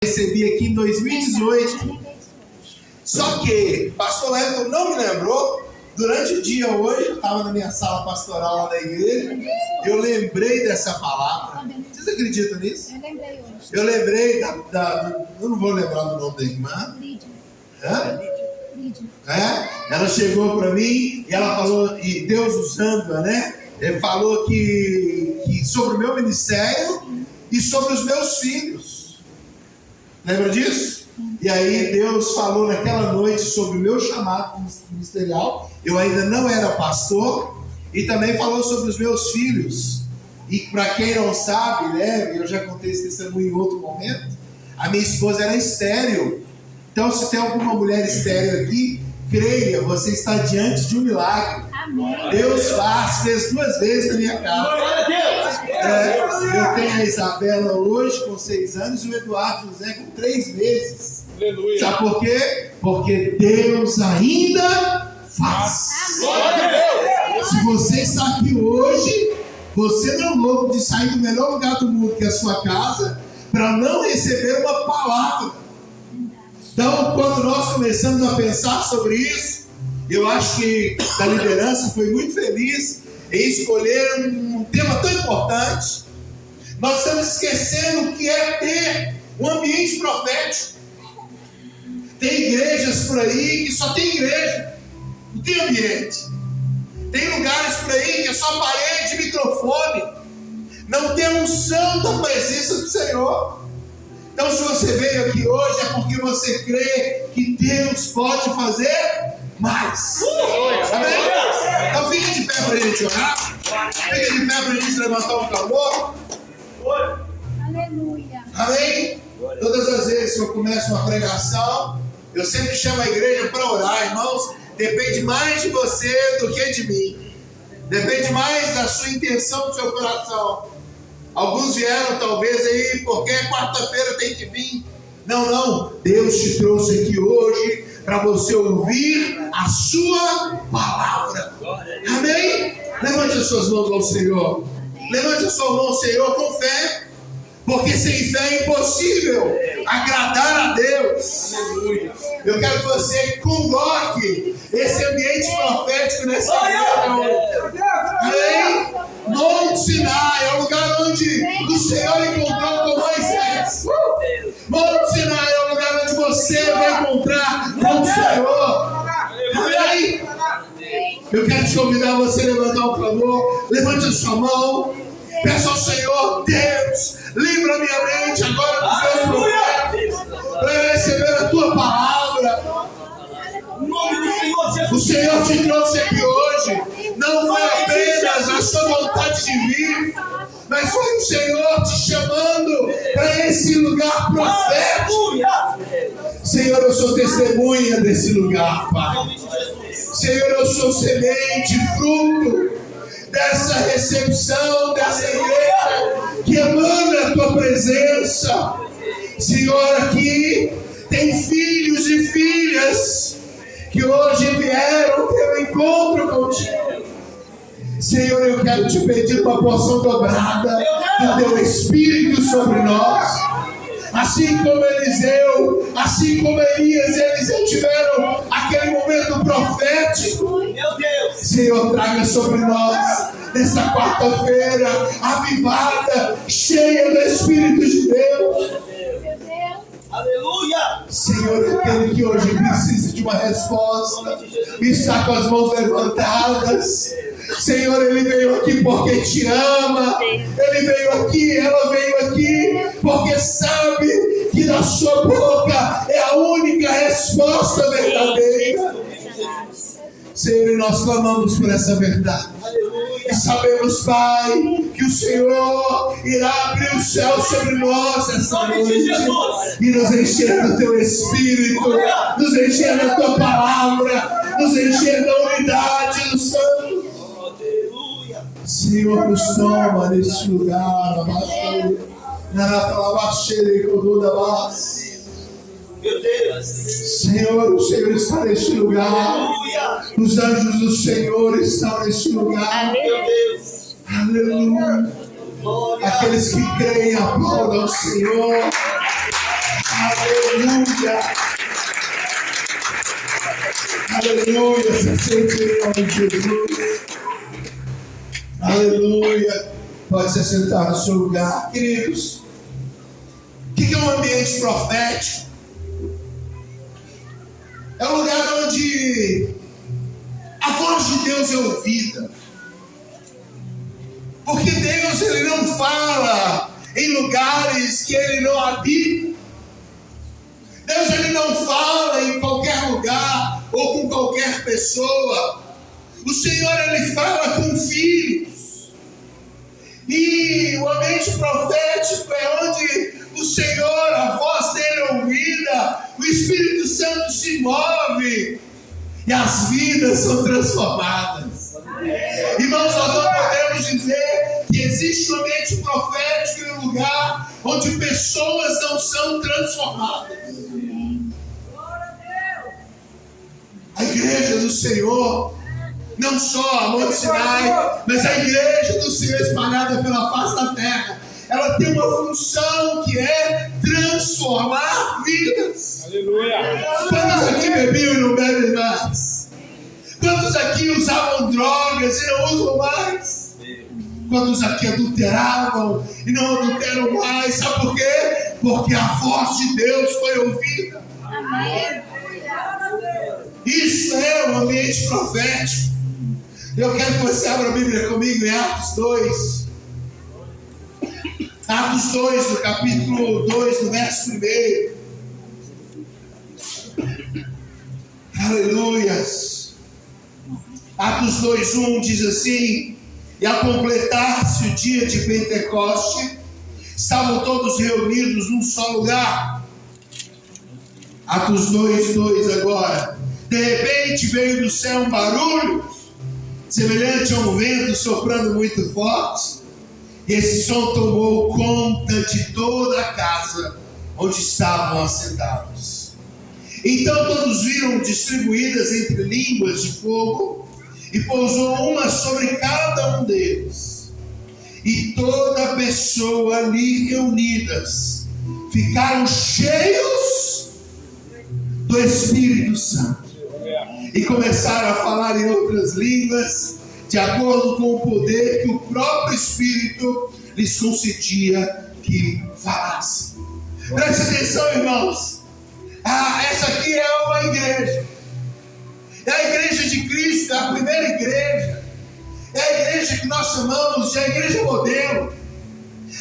Recebi aqui em 2018. Só que pastor Wellington não me lembrou. Durante o dia hoje, eu estava na minha sala pastoral lá na igreja, eu lembrei dessa palavra. Vocês acreditam nisso? Eu lembrei hoje. Eu lembrei eu não vou lembrar do nome da irmã. Lídia. Lídia. Ela chegou para mim e ela falou, e Deus usando-a, né? Ele falou que sobre o meu ministério e sobre os meus filhos. Lembra disso? E aí Deus falou naquela noite sobre o meu chamado ministerial. Eu ainda não era pastor. E também falou sobre os meus filhos. E para quem não sabe, né? Eu já contei esse testemunho em outro momento. A minha esposa era estéril. Então se tem alguma mulher estéril aqui, creia, você está diante de um milagre. Amém. Deus fez 2 vezes na minha casa. Eu tenho a Isabela hoje com 6 anos e o Eduardo José com 3 meses. Aleluia. Sabe por quê? Porque Deus ainda faz. Se você está aqui hoje, você não é louco de sair do melhor lugar do mundo, que é a sua casa, para não receber uma palavra. Então, quando nós começamos a pensar sobre isso, eu acho que a liderança foi muito feliz em escolher um tema tão importante. Nós estamos esquecendo o que é ter um ambiente profético. Tem igrejas por aí que só tem igreja, não tem ambiente. Tem lugares por aí que é só parede e microfone, não tem a unção da presença do Senhor. Então, se você veio aqui hoje, é porque você crê que Deus pode fazer mais. Amém? Então, fica de pé para a gente orar. Fica de pé para a gente levantar um clamor. Aleluia. Amém? Todas as vezes que eu começo uma pregação, eu sempre chamo a igreja para orar, irmãos. Depende mais de você do que de mim. Depende mais da sua intenção, do seu coração. Alguns vieram talvez aí porque quarta-feira tem que vir. Não. Deus te trouxe aqui hoje para você ouvir a sua palavra. Amém? Levante as suas mãos ao Senhor. Levante a sua mão ao Senhor com fé. Porque sem fé é impossível agradar a Deus. Eu quero que você convoque esse ambiente profético nessa igreja. Amém? Monte Sinai é o lugar onde o Senhor encontrou com Moisés. Monte Sinai é o lugar onde você vai encontrar com o Senhor. Amém? Eu quero te convidar a você levantar um clamor. Levante a sua mão. Peça ao Senhor, Deus, livra minha mente agora dos meus problemas, para eu receber a tua palavra. O Senhor te trouxe aqui hoje, não foi apenas a sua vontade de vir, mas foi o Senhor te chamando para esse lugar profético. Senhor, eu sou testemunha desse lugar, Pai. Senhor, eu sou semente, fruto dessa recepção, dessa igreja que emana a tua presença. Senhor, aqui tem filhos e filhas que hoje vieram ter um encontro contigo. Senhor, eu quero te pedir uma porção dobrada do teu Espírito sobre nós. Assim como Eliseu, assim como Elias e Eliseu tiveram aquele momento profético, Senhor, traga sobre nós nessa quarta-feira avivada, cheia do Espírito de Deus. Aleluia! Senhor, aquele que hoje precisa de uma resposta, está com as mãos levantadas. Senhor, ele veio aqui porque te ama. Ele veio aqui, ela veio aqui porque sabe que da sua boca é a única resposta verdadeira. Senhor, nós clamamos por essa verdade. E sabemos, Pai, que o Senhor irá abrir o céu sobre nós essa noite e nos encher do teu Espírito, nos encher da tua palavra, nos encher da unidade do Santo. Senhor, nos toma neste lugar. Meu Deus. Senhor, o Senhor está neste lugar. Os anjos do Senhor estão neste lugar. Meu Deus. Aleluia. Aqueles que creem, aplaudam ao Senhor. Aleluia. Aleluia. Se sente em nome de Jesus. Aleluia. Pode se sentar no seu lugar. Queridos, o que é um ambiente profético? É um lugar onde a voz de Deus é ouvida. Porque Deus, Ele não fala em lugares que Ele não habita. Deus, Ele não fala em qualquer lugar ou com qualquer pessoa. O Senhor, Ele fala com filhos. E o ambiente profético é onde o Senhor, a voz dele é ouvida, o Espírito Santo se move e as vidas são transformadas. Irmãos, nós não podemos dizer que existe um ambiente profético em um lugar onde pessoas não são transformadas. A igreja do Senhor, não só a Monte Sinai, mas a igreja do Senhor espalhada pela face da terra, ela tem uma função que é transformar vidas. Aleluia. Quantos aqui bebiam e não bebem mais? Quantos aqui usavam drogas e não usam mais? Quantos aqui adulteravam e não adulteram mais? Sabe por quê? Porque a voz de Deus foi ouvida. Amém. Isso é um ambiente profético. Eu quero que você abra a Bíblia comigo em Atos 2. Atos 2, no capítulo 2, no verso 1. Aleluias. Atos 2:1 diz assim: e ao completar-se o dia de Pentecoste, estavam todos reunidos num só lugar. Atos 2:2 agora. De repente veio do céu um barulho, semelhante a um vento soprando muito forte. E esse som tomou conta de toda a casa onde estavam assentados. Então todos viram distribuídas entre línguas de fogo, e pousou uma sobre cada um deles. E toda pessoa ali reunidas ficaram cheios do Espírito Santo. E começaram a falar em outras línguas, de acordo com o poder que o próprio Espírito lhes concedia que falassem. Preste atenção, irmãos. Essa aqui é uma igreja. É a igreja de Cristo, é a primeira igreja. É a igreja que nós chamamos de a igreja modelo.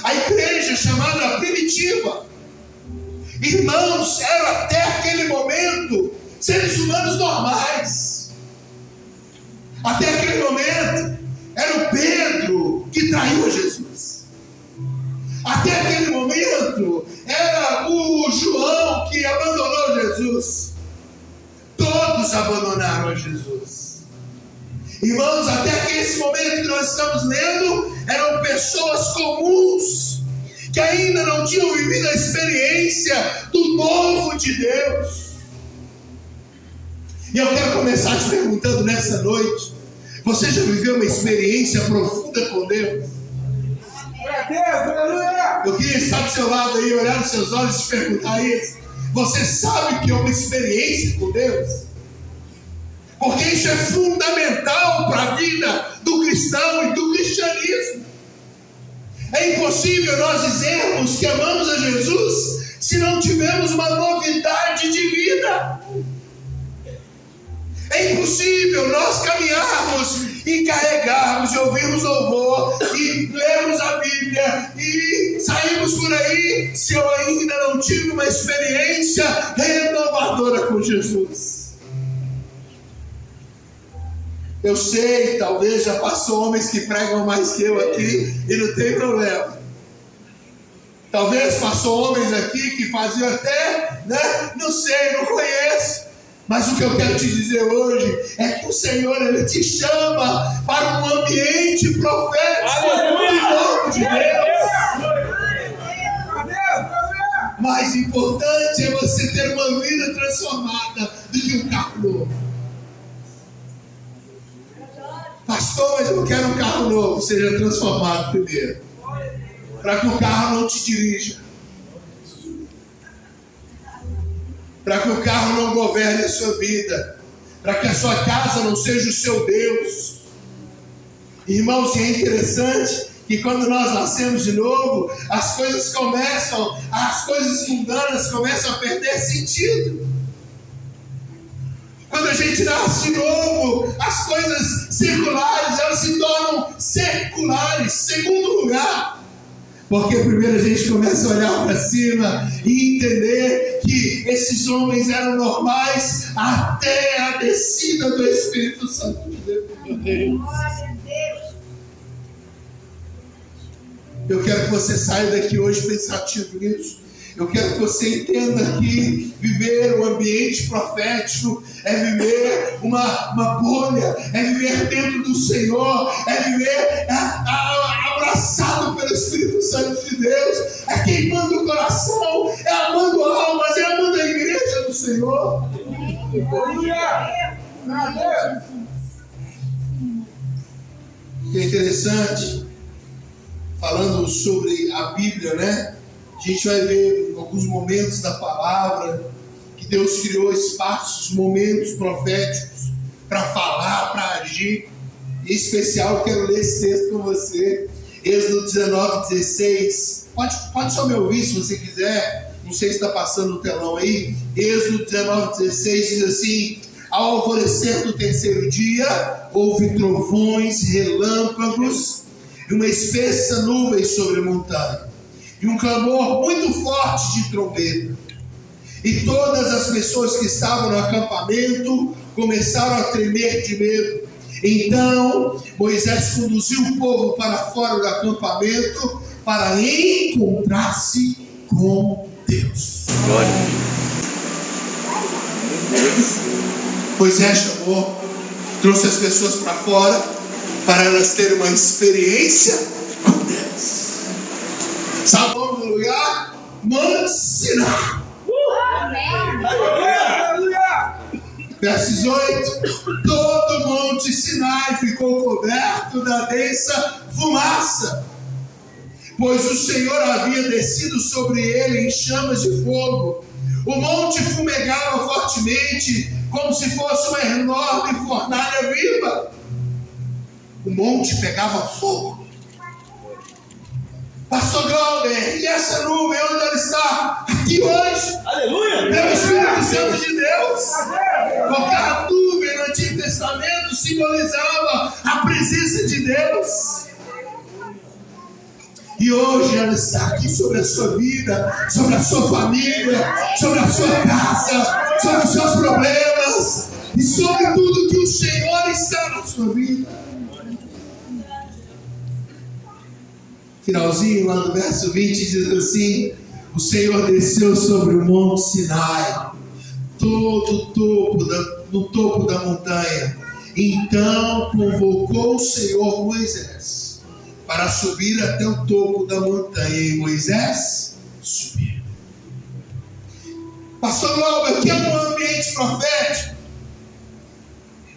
A igreja chamada primitiva. Irmãos, eram até aquele momento seres humanos normais. Até aquele momento era o Pedro que traiu Jesus. Até aquele momento era o João que abandonou Jesus. Todos abandonaram a Jesus. Irmãos, até esse momento que nós estamos lendo, eram pessoas comuns, que ainda não tinham vivido a experiência do novo de Deus. E eu quero começar te perguntando nessa noite: você já viveu uma experiência profunda com Deus? Eu queria estar do seu lado aí, olhar nos seus olhos e te perguntar isso. Você sabe que é uma experiência com Deus? Porque isso é fundamental para a vida do cristão e do cristianismo. É impossível nós dizermos que amamos a Jesus se não tivermos uma novidade de vida. É impossível nós caminharmos e carregarmos e ouvirmos louvor e lermos a Bíblia e sairmos por aí se eu ainda não tive uma experiência renovadora com Jesus. Eu sei, talvez já passou homens que pregam mais que eu aqui e não tem problema. Talvez passou homens aqui que faziam até, não sei, não conheço. Mas o que eu quero te dizer hoje é que o Senhor, Ele te chama para um ambiente profético em nome de Deus. Mais importante é você ter uma vida transformada do que um carro novo. Pastor, mas eu quero um carro novo. Seja transformado primeiro, para que o carro não te dirija. para que o carro não governe a sua vida, para que a sua casa não seja o seu Deus. Irmãos, e é interessante que quando nós nascemos de novo, as coisas mundanas começam a perder sentido. Quando a gente nasce de novo, as coisas seculares, elas se tornam seculares. Segundo lugar, porque primeiro a gente começa a olhar para cima e entender que esses homens eram normais até a descida do Espírito Santo de Deus. Eu quero que você saia daqui hoje pensativo nisso. Eu quero que você entenda que viver um ambiente profético é viver uma bolha, é viver dentro do Senhor, é viver abraçado pelo Espírito Santo de Deus, é queimando o coração, é amando almas, é amando a igreja do Senhor. É interessante, falando sobre a Bíblia, né? A gente vai ver alguns momentos da palavra que Deus criou espaços, momentos proféticos para falar, para agir. Em especial, eu quero ler esse texto com você. Êxodo 19:16. Pode só me ouvir se você quiser. Não sei se está passando no telão aí. Êxodo 19:16 diz assim: ao alvorecer do terceiro dia, houve trovões, relâmpagos e uma espessa nuvem sobre a montanha, e um clamor muito forte de trombeta. E todas as pessoas que estavam no acampamento começaram a tremer de medo. Então Moisés conduziu o povo para fora do acampamento para encontrar-se com Deus. Glória. Moisés chamou, trouxe as pessoas para fora para elas terem uma experiência com Deus. Sabe o nome do lugar? Monte Sinai. Versos 8: todo Monte Sinai ficou coberto da densa fumaça, pois o Senhor havia descido sobre ele em chamas de fogo. O monte fumegava fortemente, como se fosse uma enorme fornalha viva. O monte pegava fogo. Pastor Glauber, e essa nuvem, onde ela está? Aqui hoje. Aleluia! É o Espírito Santo de Deus. Porque a nuvem no Antigo Testamento simbolizava a presença de Deus. E hoje ela está aqui sobre a sua vida, sobre a sua família, sobre a sua casa, sobre os seus problemas e sobre tudo que o Senhor está na sua vida. Finalzinho lá no verso 20 diz assim: o Senhor desceu sobre o Monte Sinai, no topo da montanha. Então convocou o Senhor Moisés para subir até o topo da montanha, e Moisés subiu. Pastor Glauber, o que é um ambiente profético?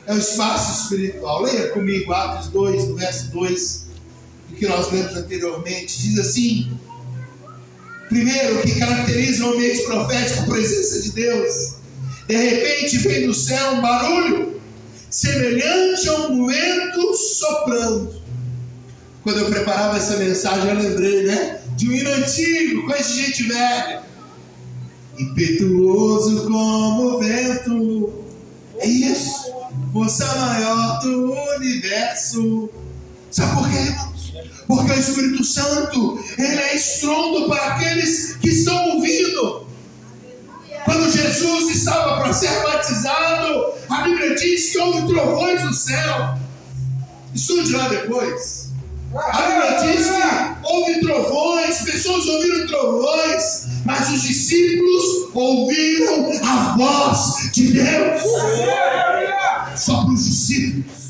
É o espaço espiritual. Leia comigo Atos 2, no verso 2, o que nós lemos anteriormente. Diz assim: primeiro, o que caracteriza o ambiente profético, a presença de Deus. De repente vem do céu um barulho semelhante a um vento soprando. Quando eu preparava essa mensagem, eu lembrei, de um hino antigo, coisa de gente velha. Impetuoso como o vento, é isso, força maior do universo. Sabe por quê, irmãos? Porque o Espírito Santo, ele é estrondo para aqueles que estão ouvindo. Quando Jesus estava para ser batizado, a Bíblia diz que houve trovões no céu. Estude lá depois. A Bíblia diz que houve trovões, pessoas ouviram trovões, mas os discípulos ouviram a voz de Deus. Só para os discípulos.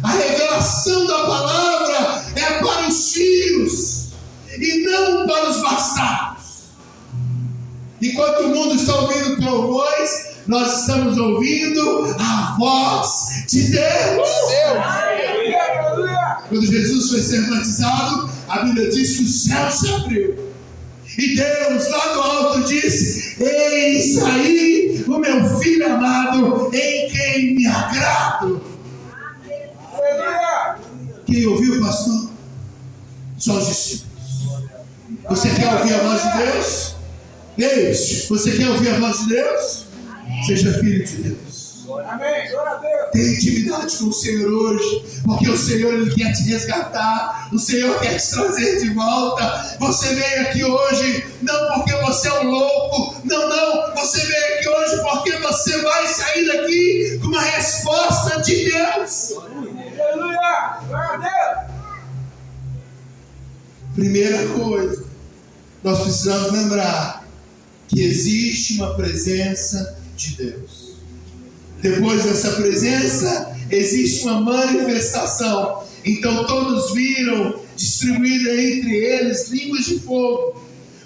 A revelação da palavra é para os filhos e não para os bastardos. Enquanto o mundo está ouvindo trovões, nós estamos ouvindo a voz de Deus. Quando Jesus foi ser batizado, a Bíblia diz que o céu se abriu. E Deus lá do alto disse: eis Eis aí o meu filho amado, em quem me agrado. Quem ouviu, pastor? Só os discípulos. Você quer ouvir a voz de Deus? Ei, você quer ouvir a voz de Deus? Seja filho de Deus. Tenha intimidade com o Senhor hoje, porque o Senhor Ele quer te resgatar, o Senhor quer te trazer de volta. Você veio aqui hoje não porque você é um louco, não, você veio aqui hoje porque você vai sair daqui com uma resposta de Deus. Aleluia! Glória a Deus! Primeira coisa, nós precisamos lembrar que existe uma presença de Deus. Depois dessa presença, existe uma manifestação. Então todos viram distribuída entre eles línguas de fogo.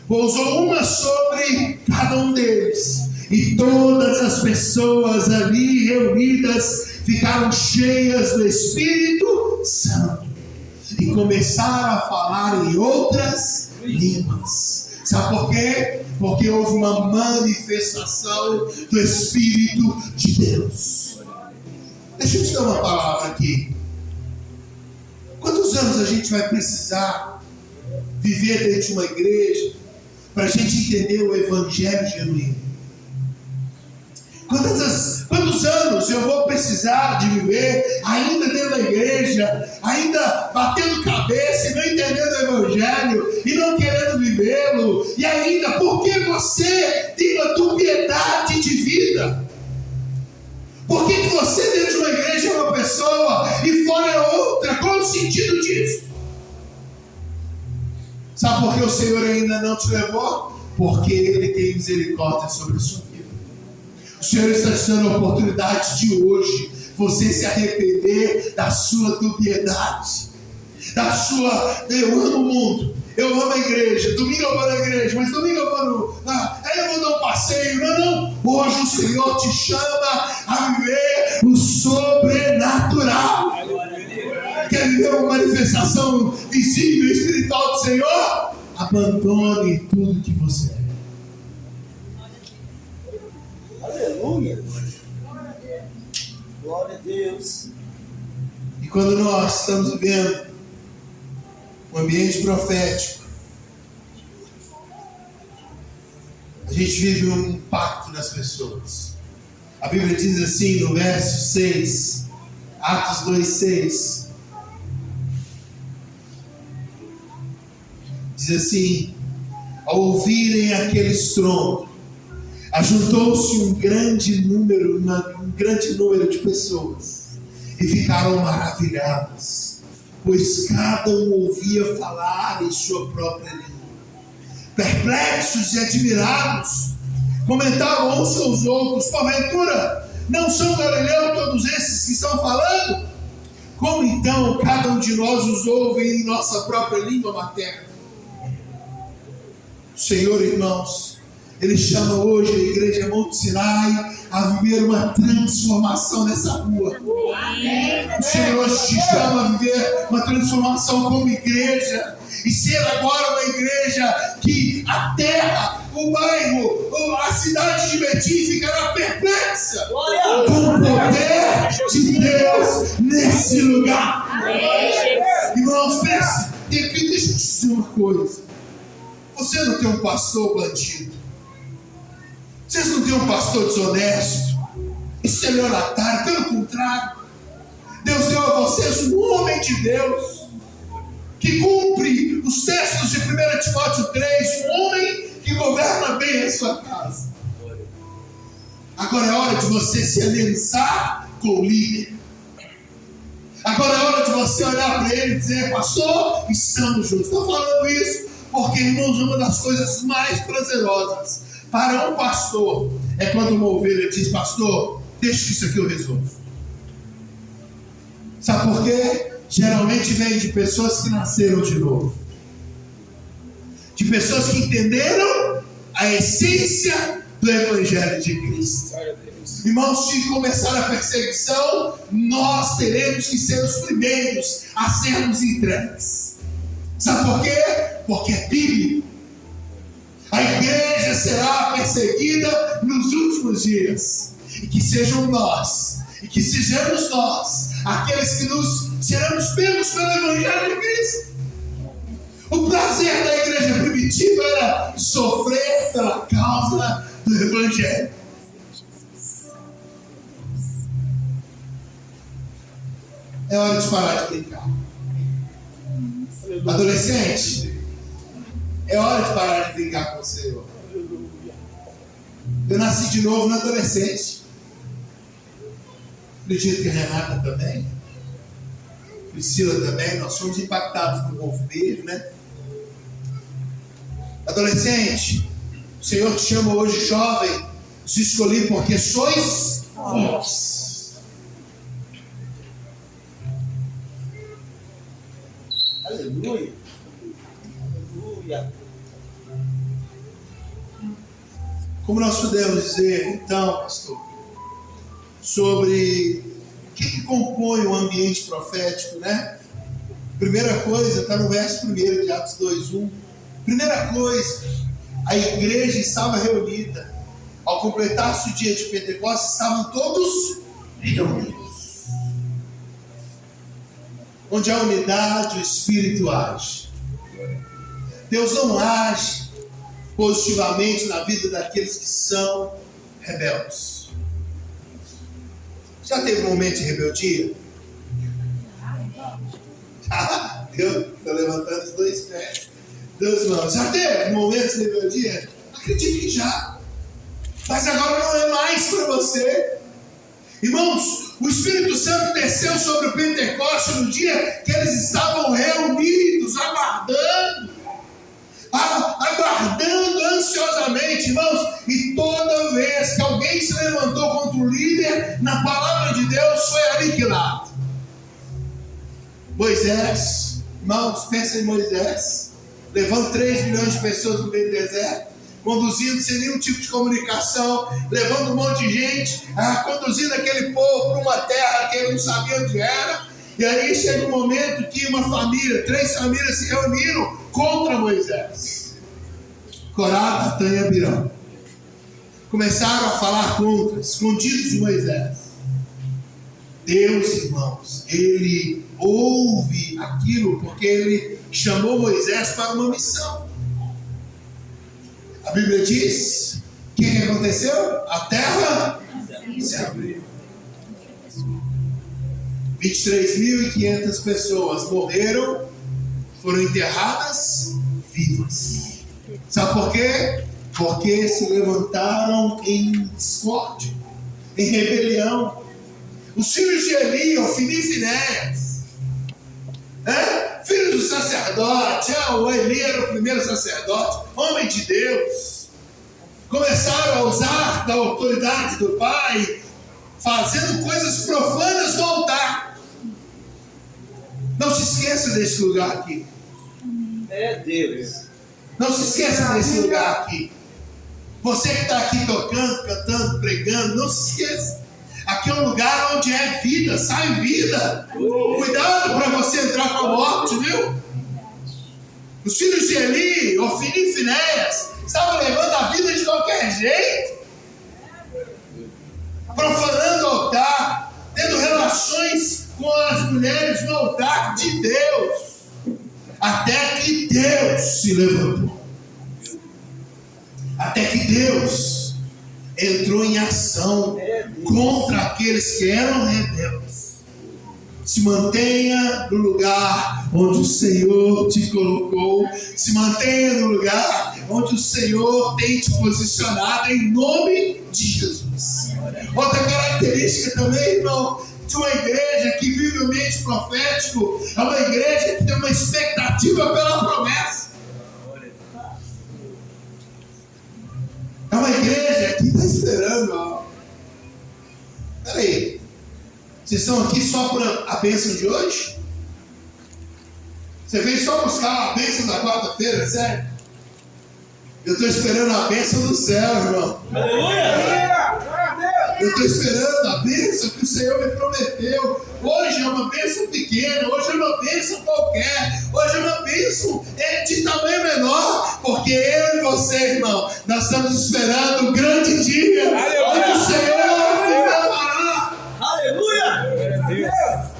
Pousou uma sobre cada um deles. E todas as pessoas ali reunidas ficaram cheias do Espírito Santo. E começaram a falar em outras línguas. Sabe por quê? Porque houve uma manifestação do Espírito de Deus. Deixa eu te dar uma palavra aqui. Quantos anos a gente vai precisar viver dentro de uma igreja para a gente entender o Evangelho genuíno? Quantos anos eu vou precisar de viver ainda dentro da igreja, ainda batendo cabeça e não entendendo o Evangelho e não querendo vivê-lo, e ainda porque você tem uma dubiedade de vida? Por que você dentro de uma igreja é uma pessoa e fora é outra? Qual o sentido disso? Sabe por que o Senhor ainda não te levou? Porque Ele tem misericórdia sobre a sua vida. O Senhor está te dando a oportunidade de hoje você se arrepender da sua dubiedade, da sua, eu amo o mundo, eu amo a igreja, domingo eu vou na igreja, mas domingo eu vou aí eu vou dar um passeio. Não, hoje o Senhor te chama a viver o sobrenatural. Quer viver uma manifestação visível e espiritual do Senhor? Abandone tudo que você é. Aleluia! Glória a Deus! E quando nós estamos vivendo um ambiente profético, a gente vive um impacto nas pessoas. A Bíblia diz assim no verso 6, Atos 2:6, diz assim: ao ouvirem aquele estrondo, ajuntou-se um grande número de pessoas e ficaram maravilhados, pois cada um ouvia falar em sua própria língua. Perplexos e admirados, comentavam uns com os outros: porventura não são galileus todos esses que estão falando? Como então cada um de nós os ouve em nossa própria língua materna? Senhor, irmãos, Ele chama hoje a igreja Monte Sinai a viver uma transformação nessa rua. O Senhor hoje te chama a viver uma transformação como igreja e ser agora uma igreja que a terra, o bairro, a cidade de Betim ficará perplexa com o poder de Deus nesse lugar. Irmãos, pense, deixa eu te dizer uma coisa. Você não tem um pastor bandido. Vocês não têm um pastor desonesto, estelionatário. Pelo contrário, Deus deu a vocês um homem de Deus que cumpre os textos de 1 Timóteo 3, um homem que governa bem a sua casa. Agora é hora de você se aliançar com o líder. Agora é hora de você olhar para ele e dizer: pastor, estamos juntos. Estou falando isso porque, irmãos, uma das coisas mais prazerosas para um pastor é quando uma ovelha diz: pastor, deixa que isso aqui eu resolvo. Sabe por quê? Geralmente vem de pessoas que nasceram de novo, de pessoas que entenderam a essência do Evangelho de Cristo. Irmãos, se começar a perseguição, nós teremos que ser os primeiros a sermos entregues. Sabe por quê? Porque é bíblico. A igreja será perseguida nos últimos dias. E que sejamos nós, aqueles que seremos pegos pelo Evangelho de Cristo. O prazer da igreja primitiva era sofrer pela causa do Evangelho. É hora de parar de brincar. Adolescente, é hora de parar de brincar com o Senhor. Eu nasci de novo na adolescência. Acredito que a Renata também. Priscila também. Nós somos impactados com o Golfo Verde, né? Adolescente, o Senhor te chama hoje, jovem. Te escolhi porque sois vós. Aleluia. Aleluia. Como nós podemos dizer, então, pastor, sobre o que compõe o ambiente profético, né? Primeira coisa, está no verso 1 de Atos 2:1. Primeira coisa, a igreja estava reunida. Ao completar-se o dia de Pentecostes, estavam todos reunidos. Onde há unidade, o Espírito age. Deus não age positivamente na vida daqueles que são rebeldes. Já teve um momento de rebeldia? Eu estou levantando os dois pés, duas mãos. Já teve momentos de rebeldia? Acredito que já. Mas agora não é mais para você. Irmãos, o Espírito Santo desceu sobre o Pentecostes no dia que eles estavam reunidos, aguardando ansiosamente, irmãos. E toda vez que alguém se levantou contra o líder, na palavra de Deus foi aniquilado. Moisés, irmãos, pensa em Moisés, levando 3 milhões de pessoas no meio do deserto, conduzindo sem nenhum tipo de comunicação, levando um monte de gente, conduzindo aquele povo para uma terra que ele não sabia onde era. E aí chega um momento que uma família, 3 famílias se reuniram contra Moisés. Corá, Datã e Abirão. Começaram a falar contra, escondidos de Moisés. Deus, irmãos, ele ouve aquilo porque ele chamou Moisés para uma missão. A Bíblia diz, o que aconteceu? A terra se abriu. 23.500 pessoas morreram, foram enterradas vivas. Sabe por quê? Porque se levantaram em discórdia, em rebelião. Os filhos de Eli, Ofni e Finéias, filhos do sacerdote, o Eli era o primeiro sacerdote, homem de Deus, começaram a usar da autoridade do pai, fazendo coisas profanas no altar. Não se esqueça desse lugar aqui. É Deus. Não se esqueça desse lugar aqui. Você que está aqui tocando, cantando, pregando, não se esqueça. Aqui é um lugar onde é vida, sai vida. Cuidado para você entrar com a morte, viu? Os filhos de Eli, Ofni e Finéias, estavam levando a vida de qualquer jeito, profanando o altar, tendo relações com as mulheres no altar de Deus, até que Deus se levantou, até que Deus entrou em ação contra aqueles que eram rebeldes. Se mantenha no lugar onde o Senhor te colocou. Se mantenha no lugar onde o Senhor tem te posicionado, em nome de Jesus. Outra característica também, irmão, de uma igreja que vive o ambiente profético, é uma igreja que tem uma expectativa pela promessa. É uma igreja que está esperando. Peraí, vocês estão aqui só por a bênção de hoje? Você veio só buscar a bênção da quarta-feira, sério? Eu estou esperando a bênção do céu, irmão. Aleluia! Eu estou esperando a bênção que o Senhor me prometeu. Hoje é uma bênção pequena, hoje é uma bênção qualquer, hoje é uma bênção de tamanho menor, porque eu e você, irmão, nós estamos esperando o grande dia onde o Senhor nos levará. Aleluia!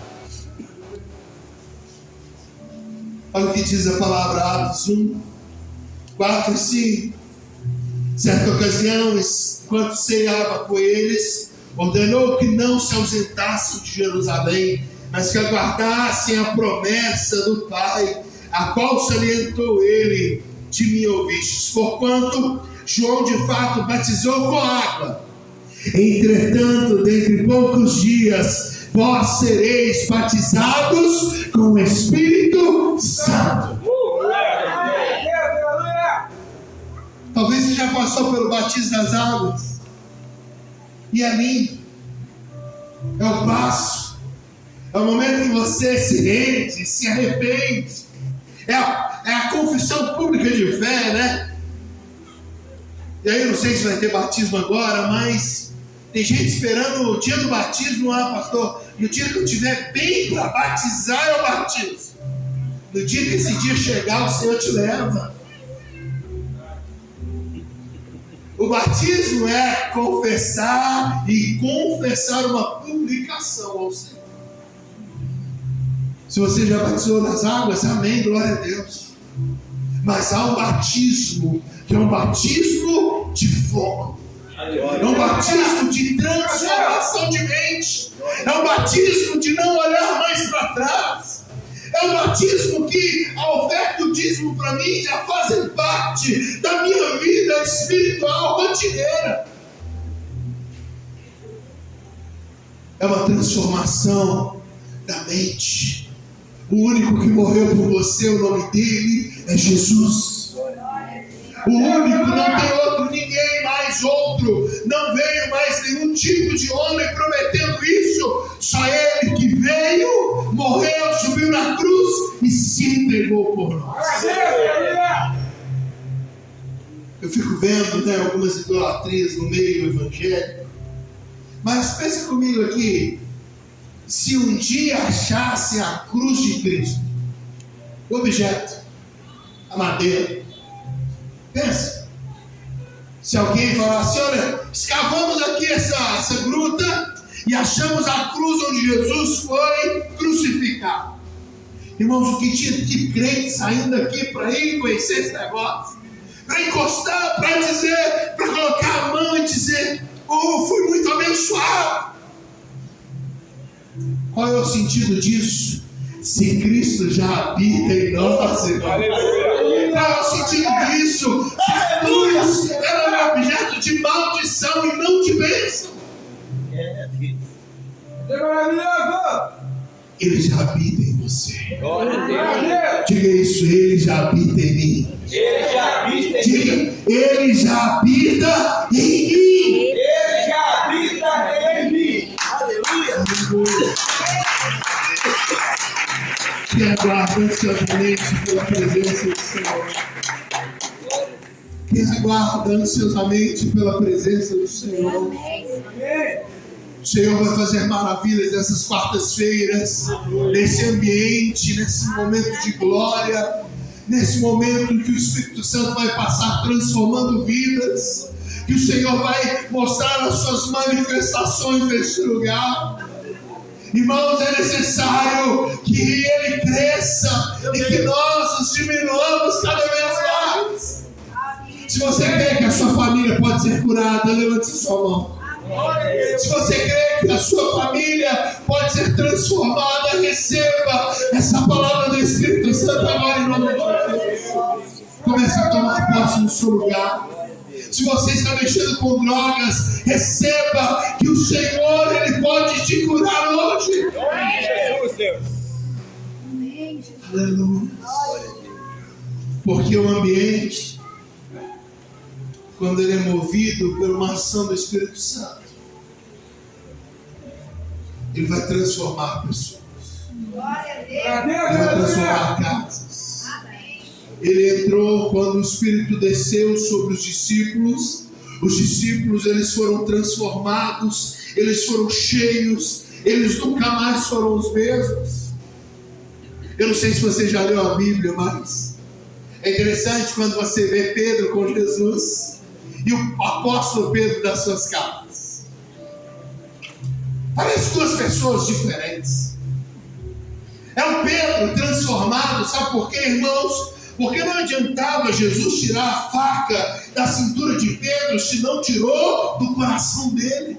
Olha o que diz a palavra, Atos 1, 4 e 5. Certa ocasião, enquanto ceava com eles, ordenou que não se ausentassem de Jerusalém, mas que aguardassem a promessa do Pai, a qual salientou ele: de mim ouvistes, porquanto João de fato batizou com água. Entretanto, dentre poucos dias, vós sereis batizados com o Espírito Santo. Talvez você já passou pelo batismo das águas. E é lindo. É o passo. É o momento que você se rende, se arrepende. É a confissão pública de fé, né? E aí eu não sei se vai ter batismo agora, mas tem gente esperando o dia do batismo. Ah, pastor, no dia que eu estiver bem para batizar, eu batizo. No dia que esse dia chegar, o Senhor te leva. O batismo é confessar e confessar uma publicação ao Senhor. Se você já batizou nas águas, amém, glória a Deus. Mas há um batismo, que é um batismo de fogo. É um batismo de transformação de mente. É um batismo de não olhar mais para trás. É um batismo que a oferta e o dízimo para mim já fazem parte da minha vida espiritual rotineira. É uma transformação da mente. O único que morreu por você, o nome dele é Jesus. O único, não tem outro, ninguém mais outro. Não veio mais nenhum tipo de homem prometendo isso. Só ele que veio, morreu, subiu na cruz e se entregou por nós. Eu fico vendo, né, algumas idolatrias no meio evangélico. Mas pensa comigo aqui. Se um dia achasse a cruz de Cristo, o objeto, a madeira, pensa. Se alguém falasse: olha, escavamos aqui essa gruta e achamos a cruz onde Jesus foi crucificado. Irmãos, o que tinha de crente saindo daqui para ir conhecer esse negócio, para encostar, para dizer, para colocar a mão e dizer: oh, fui muito abençoado. Qual é o sentido disso? Se Cristo já habita em nós, irmão. Qual é o sentido disso? Se a cruz era um objeto de maldição e não de bênção. Ele já habita em você. Diga isso: ele já habita em mim. Diga: ele já habita em mim. Ele já habita em mim. Aleluia. Que aguarda ansiosamente pela presença do Senhor. Que aguarda ansiosamente pela presença do Senhor. O Senhor vai fazer maravilhas nessas quartas-feiras, nesse ambiente, nesse momento de glória, nesse momento em que o Espírito Santo vai passar transformando vidas, que o Senhor vai mostrar as suas manifestações neste lugar. Irmãos, é necessário que Ele cresça e que nós nos diminuamos cada vez mais. Se você crê que a sua família pode ser curada, levante sua mão. Se você crê que a sua família pode ser transformada, receba essa palavra do Espírito Santo agora em nome de Jesus. Comece a tomar posse no seu lugar. Se você está mexendo com drogas, receba que o Senhor, Ele pode te curar hoje. Jesus, Deus. Aleluia. Porque o ambiente, quando ele é movido por uma ação do Espírito Santo, ele vai transformar pessoas. Ele vai transformar casas. Ele entrou quando o Espírito desceu sobre os discípulos, Os discípulos, eles foram transformados, eles foram cheios, eles nunca mais foram os mesmos. Eu não sei se você já leu a Bíblia, mas é interessante quando você vê Pedro com Jesus e o apóstolo Pedro das suas cartas. Parece duas pessoas diferentes. É um Pedro transformado, sabe por quê, irmãos? Porque não adiantava Jesus tirar a faca da cintura de Pedro se não tirou do coração dele.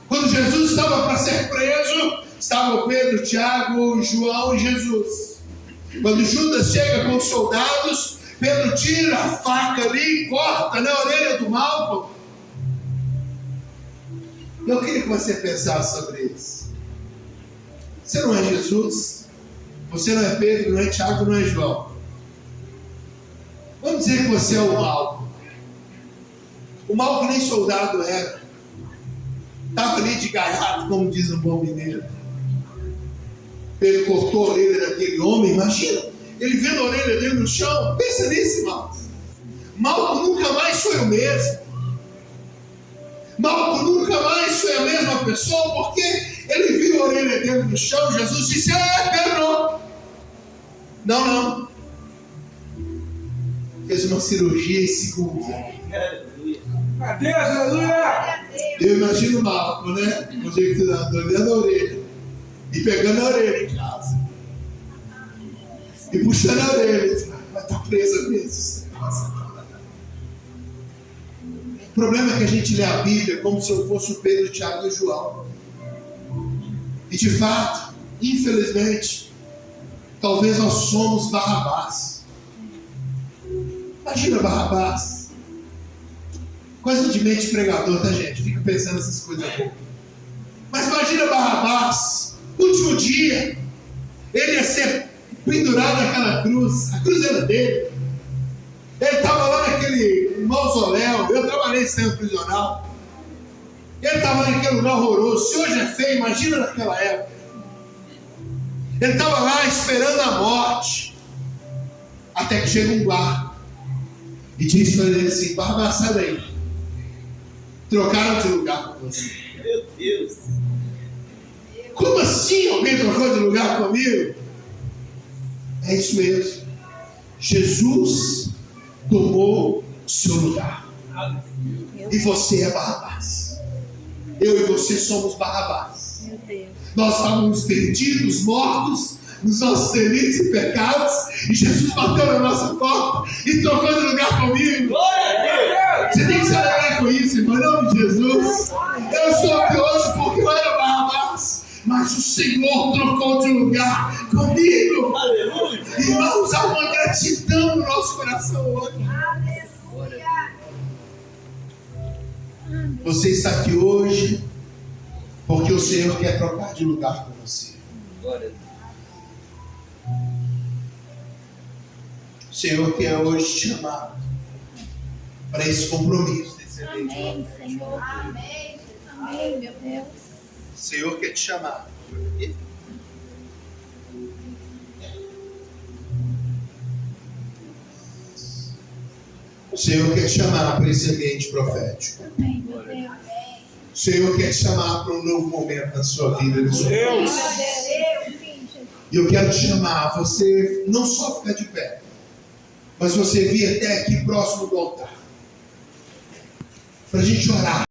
Quando Jesus estava para ser preso, estavam Pedro, Tiago, João e Jesus. Quando Judas chega com os soldados, Pedro tira a faca ali e corta na orelha do Malco. Eu queria que você pensasse sobre isso. Você não é Jesus, você não é Pedro, não é Tiago, não é João. Vamos dizer que você é o Malco. O Malco nem soldado era. Estava ali de gaiato, como diz um bom mineiro. Pedro cortou a orelha daquele homem, imagina. Ele vendo a orelha dele no chão. Pensa nisso, irmãos. Malco nunca mais foi o mesmo. Malco nunca mais foi a mesma pessoa, porque ele viu a orelha dele no chão. Jesus disse: Pedro, não. Fez uma cirurgia em segundos. Adeus, aleluia! Eu imagino o Malco, né? Olhando a orelha e pegando a orelha em casa e puxando a orelha. Vai estar presa mesmo. O problema é que a gente lê a Bíblia como se eu fosse o Pedro, Tiago e João. E de fato, infelizmente, talvez nós somos Barrabás. Imagina Barrabás. Coisa de mente pregador, tá, gente? Fica pensando essas coisas aqui. Mas imagina Barrabás, último dia, ele ia ser pendurado naquela cruz. A cruz era dele. Ele estava lá naquele mausoléu. Eu trabalhei em centro prisional. Ele estava naquele lugar horroroso. Se hoje é feio, imagina naquela época. Ele estava lá esperando a morte, até que chega um guarda e diz para ele assim: Barrabás, sai daí. Trocaram de lugar com você. Meu Deus! Como assim alguém trocou de lugar comigo? É isso mesmo. Jesus tomou seu lugar. E você é Barrabás. Eu e você somos Barrabás. Nós estávamos perdidos, mortos nos nossos delitos e pecados, e Jesus bateu na nossa porta e trocou de lugar comigo. Glória a Deus! Você tem que se alegrar com isso, irmão, em nome de Jesus. Eu estou aqui hoje porque eu era Barrabás, mas o Senhor trocou de lugar comigo. Aleluia! Irmãos, há uma gratidão no nosso coração hoje. Você está aqui hoje porque o Senhor quer trocar de lugar com você. Glória a Deus! O Senhor quer hoje te chamar para esse compromisso. Amém, Senhor. Amém. Amém, meu Deus. O Senhor quer te chamar. O Senhor quer te chamar para esse ambiente profético. Amém, meu Deus. O Senhor quer te chamar para um novo momento na sua vida. Deus! E eu quero te chamar a você não só ficar de pé, mas você vir até aqui próximo do altar, para a gente orar.